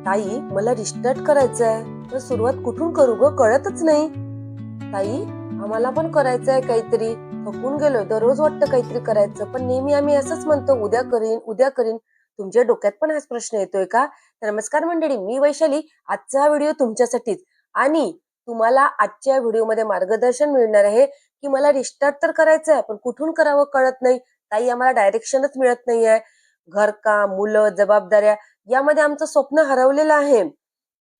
ताई, मला रिस्टार्ट करायचंय, तर सुरुवात कुठून करू ग, कळतच नाही. ताई, आम्हाला पण करायचंय काहीतरी, थकून गेलोय, दररोज वाटतं काहीतरी करायचं, पण नेहमी आम्ही असंच म्हणतो, उद्या करीन उद्या करीन. तुमच्या डोक्यात पण हाच प्रश्न येतोय का? तर नमस्कार मंडळी, मी वैशाली. आजचा हा व्हिडिओ तुमच्यासाठीच. आणि तुम्हाला आजच्या व्हिडिओमध्ये मार्गदर्शन मिळणार आहे की मला रिस्टार्ट तर करायचंय, पण कुठून करावं कळत नाही. ताई, आम्हाला डायरेक्शनच मिळत नाहीये. घरकाम, मुलं, जबाबदाऱ्या यामध्ये आमचं स्वप्न हरवलेलं आहे.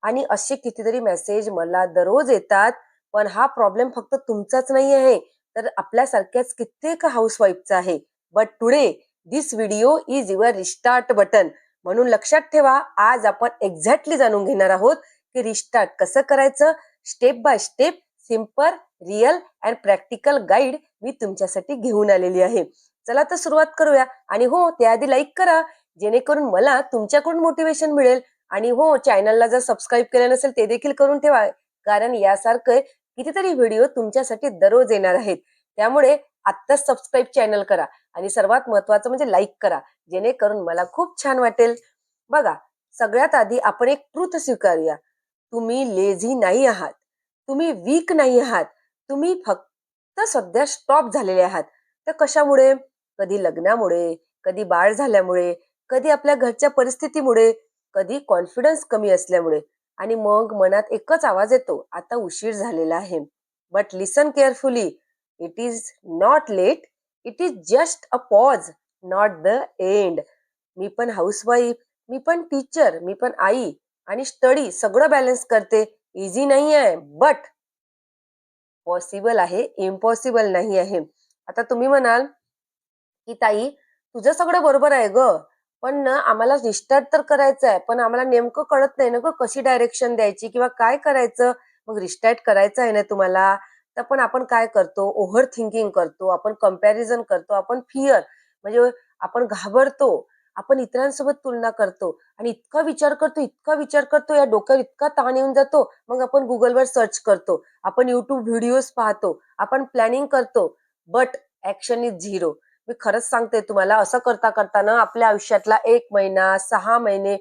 आणि असे कितीतरी मेसेज मला दररोज येतात. पण हा प्रॉब्लेम फक्त तुमचाच नाही आहे, तर आपल्यासारख्याच कित्येक हाऊसवाईफचा आहे. But today this video is your restart button. म्हणून लक्षात ठेवा, आज आपण एक्झॅक्टली जाणून घेणार आहोत की रिस्टार्ट कसं करायचं. Step by step, simple, real and practical guide मी तुमच्यासाठी घेऊन आलेली आहे. चला तर सुरुवात करूया. आणि हो, त्याआधी लाईक करा, जेणेकरून मला तुमच्याकडून मोटिवेशन मिळेल. आणि हो, चॅनलला जर सबस्क्राईब केलं नसेल ते देखील करून ठेवा, कारण यासारखे कितीतरी व्हिडिओ तुमच्यासाठी दररोज येणार आहेत. त्यामुळे आत्ताच सबस्क्राईब चॅनल करा आणि सर्वात महत्वाचं म्हणजे लाईक करा, जेणेकरून मला खूप छान वाटेल. बघा, सगळ्यात आधी आपण एक ट्रूथ स्वीकारूया. तुम्ही लेझी नाही आहात, तुम्ही वीक नाही आहात, तुम्ही फक्त सध्या स्टॉप झालेले आहात. तर कशामुळे? कधी लग्नामुळे, कधी बाळ झाल्यामुळे, कधी आपल्या घरच्या परिस्थितीमुळे, कधी कॉन्फिडन्स कमी असल्यामुळे. आणि मग मनात एकच आवाज येतो, आता उशीर झालेला आहे. But listen carefully, it is not late, it is just a pause, not the end. मी पण हाऊसवाईफ, मी पण टीचर, मी पण आई आणि स्टडी सगळं बॅलन्स करते. इझी नाही आहे, बट पॉसिबल आहे, इम्पॉसिबल नाही आहे. आता तुम्ही म्हणाल की ताई, तुझं सगळं बरोबर आहे ग, पण ना आम्हाला रिस्टार्ट तर करायचं आहे, पण आम्हाला नेमकं कळत नाही ना ग, कशी डायरेक्शन द्यायची किंवा काय करायचं. मग रिस्टार्ट करायचं आहे ना तुम्हाला, तर पण आपण काय करतो, ओव्हर थिंकिंग करतो, आपण कम्पॅरिझन करतो, आपण फिअर म्हणजे आपण घाबरतो, आपण इतरांसोबत तुलना करतो आणि इतका विचार करतो, या डोक्यावर इतका ताण येऊन जातो. मग आपण गुगलवर सर्च करतो, आपण युट्यूब व्हिडिओज पाहतो, आपण प्लॅनिंग करतो, बट ऍक्शन इज झिरो. मी खरंच सांगते तुम्हाला, असं करता करताना आपल्या आयुष्यातला 1 महिना, 6 महिने,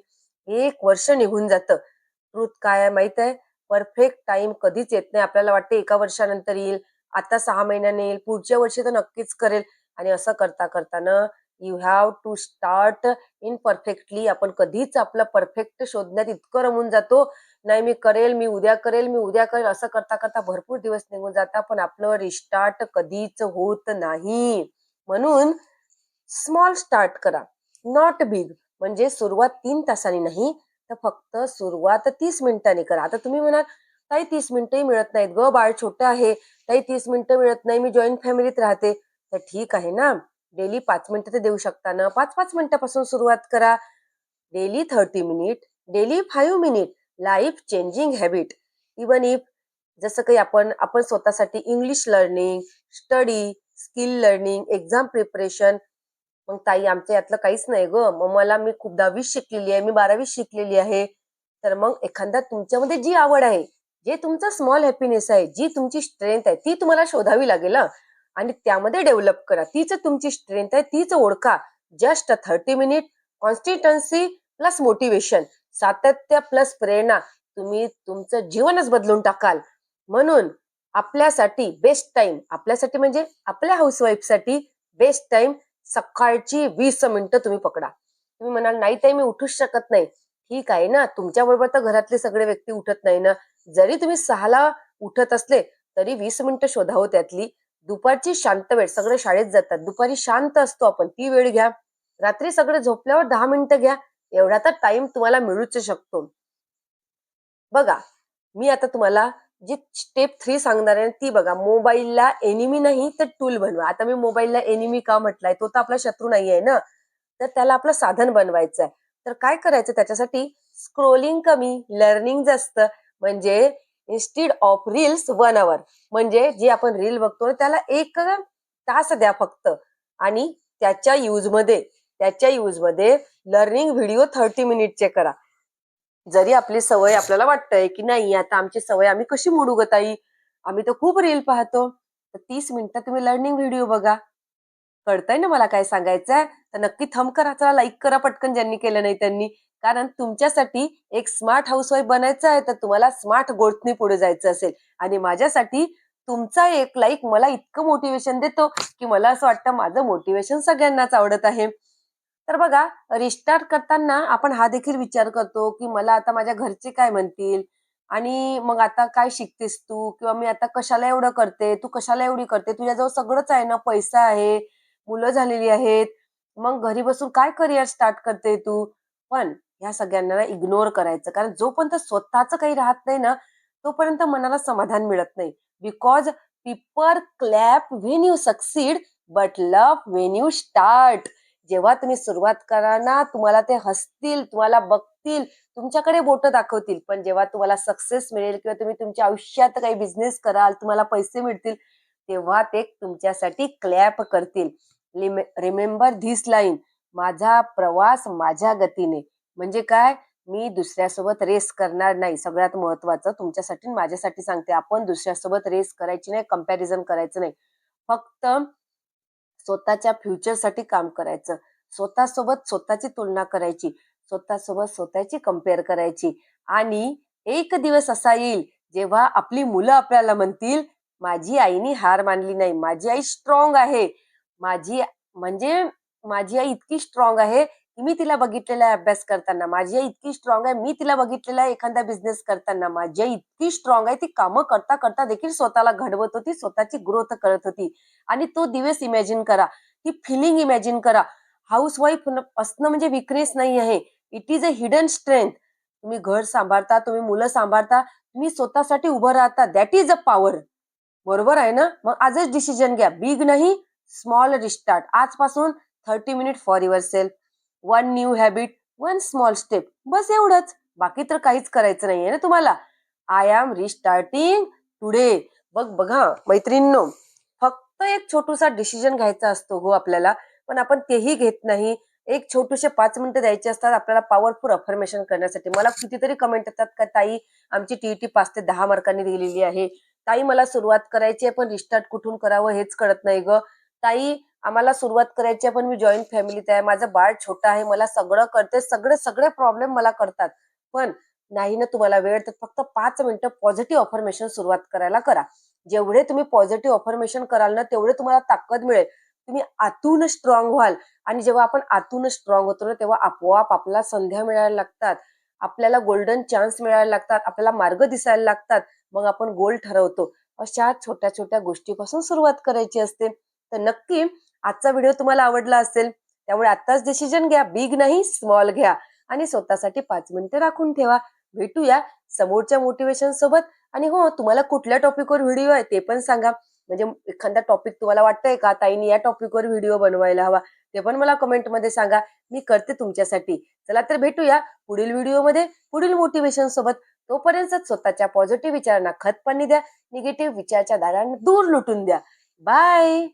1 वर्ष निघून जातं. ट्रूथ काय आहे माहित आहे? परफेक्ट टाइम कधीच येत नाही. आपल्याला वाटते 1 वर्षानंतर येईल, आता 6 महिन्याने येईल, पुढच्या वर्षी तर नक्कीच करेल. आणि असं करता करताना you have to start in perfectly. आपण कधीच आपलं परफेक्ट शोधण्यात इतकं रमून जातो, नाही मी करेल, मी उद्या करेल, मी उद्या करेल, असं करता करता भरपूर दिवस निघून जातात, पण आपलं रिस्टार्ट कधीच होत नाही. म्हणून स्मॉल स्टार्ट करा, नॉट बिग. म्हणजे सुरुवात 3 तासांनी नाही, तर फक्त सुरुवात 30 मिनिटांनी करा. आता तुम्ही म्हणाल, ताई 30 मिनिटंही मिळत नाहीत ग, बाळ छोटं आहे. ताई 30 मिनिटं मिळत नाही, मी जॉईंट फॅमिलीत राहते. तर ठीक आहे ना, डेली 5 मिनिटं तर देऊ शकता ना. 5-5 मिनिटापासून सुरुवात करा. Daily 30 minute, daily 5 minute, life changing habit. Even if, जसं काही आपण आपण स्वतःसाठी English learning, study, skill learning, exam preparation. मग ताई, आमच्या यातलं काहीच नाही ग, मग मी खूप 10वी शिकलेली आहे, मी 12वी शिकलेली आहे. तर मग एखादा तुमच्यामध्ये जी आवड आहे, जे तुमचा स्मॉल हॅपीनेस आहे, जी तुमची स्ट्रेंथ आहे, ती तुम्हाला शोधावी लागेल हं. आणि त्यामध्ये डेव्हलप करा. तीच तुमची स्ट्रेंथ आहे, तीच ओळखा. Just 30 minute, constituency plus motivation, सातत्य प्लस प्रेरणा, तुम्ही तुमचं जीवनच बदलून टाकाल. म्हणून आपल्यासाठी बेस्ट टाइम, आपल्यासाठी म्हणजे आपल्या हाऊसवाईफसाठी बेस्ट टाइम सकाळची 20 मिनिटं तुम्ही पकडा. तुम्ही म्हणाल, नाही ताई मी उठूच शकत नाही. ठीक आहे ना, तुमच्या बरोबर तर घरातले सगळे व्यक्ती उठत नाही ना. जरी तुम्ही 6ला उठत असले, तरी 20 मिनिटं शोधा हो त्यातली. दुपारची शांत वेळ, सगळे शाळेत जातात, दुपारी शांत असतो आपण, ती वेळ घ्या. रात्री सगळे झोपल्यावर 10 मिनिटं घ्या. एवढा तर टाइम तुम्हाला मिळूच शकतो. बघा, मी आता तुम्हाला जी स्टेप 3 सांगणार आहे ती बघा. मोबाईलला एनिमी नाही तर टूल बनवा. आता मी मोबाईलला एनिमी का म्हटलाय, तो तर आपला शत्रू नाहीये ना, तर त्याला आपलं साधन बनवायचं आहे. तर काय करायचं त्याच्यासाठी? स्क्रोलिंग कमी, लर्निंग जास्त. म्हणजे इन्स्टेड ऑफ रील्स 1 hour, म्हणजे जी आपण रील बघतो त्याला 1 तास द्या फक्त. आणि त्याच्या यूजमध्ये लर्निंग व्हिडिओ 30 मिनिटचे करा. जरी आपली सवय, आपल्याला वाटतंय की नाही आता आमची सवय आम्ही कशी मोडू ग ताई, आम्ही तर खूप रील पाहतो, तर 30 मिनिटं तुम्ही लर्निंग व्हिडिओ बघा. कळतंय ना मला काय सांगायचंय? तर नक्की थंब करा, चला लाईक करा पटकन, ज्यांनी केलं नाही त्यांनी. कारण तुमच्यासाठी एक स्मार्ट हाऊसवाईफ बनायचं आहे तर तुम्हाला स्मार्ट गोष्टी पुढे जायचं असेल आणि माझ्यासाठी तुमचा एक लाईक मला इतकं मोटिवेशन देतो की मला असं वाटतं माझं मोटिवेशन सगळ्यांनाच आवडत आहे. तर बघा, रिस्टार्ट करताना आपण हा देखील विचार करतो की मला आता माझ्या घरचे काय म्हणतील आणि मग आता काय शिकतेस तू किंवा मी आता कशाला एवढं करते, तू कशाला एवढी करते, तुझ्याजवळ सगळंच आहे ना, पैसा आहे, मुलं झालेली आहेत, मग घरी बसून काय करिअर स्टार्ट करते तू. पण ह्या सगळ्यांना इग्नोर करायचं, कारण जोपर्यंत स्वतःच काही राहत नाही ना तोपर्यंत मनाला समाधान मिळत नाही. Because people clap when you succeed but love when you start. जेव्हा तुम्ही सुरुवात करा ना तुम्हाला ते हसतील, तुम्हाला बघतील, तुमच्याकडे बोट दाखवतील. पण जेव्हा तुम्हाला सक्सेस मिळेल किंवा तुम्ही तुमच्या आयुष्यात काही बिझनेस कराल, तुम्हाला पैसे मिळतील, तेव्हा ते तुमच्यासाठी क्लॅप करतील. रिमेंबर धिस लाईन, माझा प्रवास माझ्या गतीने. म्हणजे काय, मी दुसऱ्यासोबत रेस करणार नाही. सगळ्यात महत्वाचं तुमच्यासाठी माझ्यासाठी सांगते, आपण दुसऱ्यासोबत रेस करायची नाही, कंपॅरिझन करायचं नाही. फक्त स्वतःच्या फ्युचरसाठी काम करायचं. स्वतःसोबत स्वतःची तुलना करायची, स्वतःसोबत स्वतःची कंपेअर करायची. आणि एक दिवस असा येईल जेव्हा आपली मुलं आपल्याला म्हणतील, माझी आईनी हार मानली नाही, माझी आई स्ट्रॉंग आहे. माझी म्हणजे माझी आई इतकी स्ट्रॉंग आहे की मी तिला बघितलेला आहे अभ्यास करताना. माझी आई इतकी स्ट्रॉंग आहे, मी तिला बघितलेला आहे एखादा बिझनेस करताना. माझी आई इतकी स्ट्रॉंग आहे, ती कामं करता करता देखील स्वतःला घडवत होती, स्वतःची ग्रोथ करत होती. आणि तो दिवस इमॅजिन करा, ती फिलिंग इमॅजिन करा. हाऊसवाईफ असणं म्हणजे विकनेस नाही आहे, it is a hidden strength. तुम्ही घर सांभाळता, तुम्ही मुलं सांभाळता, तुम्ही स्वतःसाठी उभं राहता, दॅट इज अ पॉवर. बरोबर आहे ना? मग आजच डिसिजन घ्या, बिग नाही, स्मॉल रिस्टार्ट. आजपासून 30 minute for yourself, one new habit, one small step, बस एवढंच. बाकी तर काहीच करायचं नाहीये ना तुम्हाला. I am restarting today. बघा मैत्रिणींनो, फक्त एक छोटूसा डिसिजन घ्यायचा असतो हो आपल्याला, पण आपण तेही घेत नाही. एक छोटूशे 5 मिनिटं द्यायचे असतात आपल्याला पॉवरफुल अफर्मेशन करण्यासाठी. मला कितीतरी कमेंट येतात का ताई, आमची टीईटी 5 ते 10 मार्कांनी दिलेली आहे. ताई, मला सुरुवात करायची आहे पण रिस्टार्ट कुठून करावं हेच कळत नाही ग. ताई, आम्हाला सुरुवात करायची आहे पण मी जॉईंट फॅमिलीत आहे, माझं बाळ छोटं आहे, मला सगळं करते, सगळे सगळे प्रॉब्लेम मला करतात. पण नाही ना तुम्हाला वेळ, तर फक्त 5 मिनिटं पॉझिटिव्ह अफर्मेशन सुरुवात करायला करा. जेवढे तुम्ही पॉझिटिव्ह अफर्मेशन कराल ना तेवढे तुम्हाला ताकद मिळेल. तुम्ही आतून स्ट्रॉंग व्हाल. आणि जेव्हा आपण आतून स्ट्रॉंग होतो ना तेव्हा आपोआप आपल्याला संध्या मिळायला लागतात, आपल्याला गोल्डन चान्स मिळायला लागतात, आपल्याला मार्ग दिसायला लागतात. मग आपण गोल ठरवतो. अशा छोट्या छोट्या गोष्टीपासून सुरुवात करायची असते. तर नक्की आजचा व्हिडिओ तुम्हाला आवडला असेल, त्यामुळे आत्ताच डिसिजन घ्या, बिग नाही स्मॉल घ्या आणि स्वतःसाठी 5 मिनिटं राखून ठेवा. भेटूया समोरच्या मोटिवेशन सोबत. आणि हो, तुम्हाला कुठल्या टॉपिकवर व्हिडिओ आहे ते पण सांगा. म्हणजे एखादा टॉपिक तुम्हाला वाटतंय का ताईंनी या टॉपिकवर व्हिडिओ बनवायला हवा, ते पण मला कमेंटमध्ये सांगा. मी करते तुमच्यासाठी. चला तर भेटूया पुढील व्हिडिओमध्ये पुढील मोटिवेशन सोबत. तोपर्यंत स्वतःच्या पॉझिटिव्ह विचारांना खतपाणी द्या, निगेटिव्ह विचारच्या दारांना दूर लुटून द्या. बाय.